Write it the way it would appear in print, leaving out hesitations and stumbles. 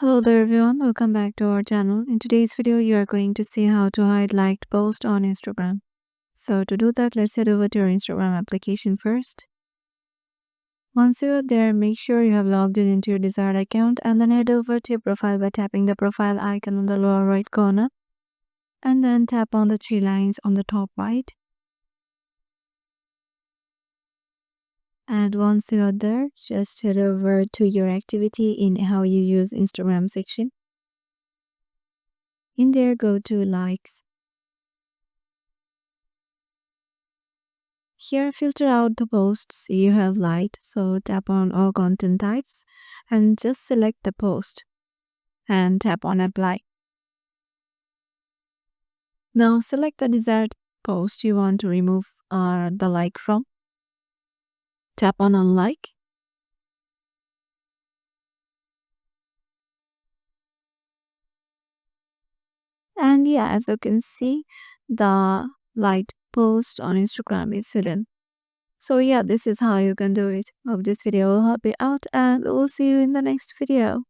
Hello there everyone, welcome back to our channel. In today's video, you are going to see how to hide liked post on Instagram. So to do that, let's head over to your Instagram application first. Once you're there, make sure you have logged in into your desired account and then head over to your profile by tapping the profile icon on the lower right corner and then tap on the three lines on the top right. And once you are there, just head over to your activity in how you use Instagram section. In there, go to likes. Here, filter out the posts you have liked, so tap on all content types and just select the post and tap on apply. Now select the desired post you want to remove the like from. Tap on unlike. And yeah, as you can see, the liked post on Instagram is hidden. So yeah, this is how you can do it. Hope this video will help you out and we'll see you in the next video.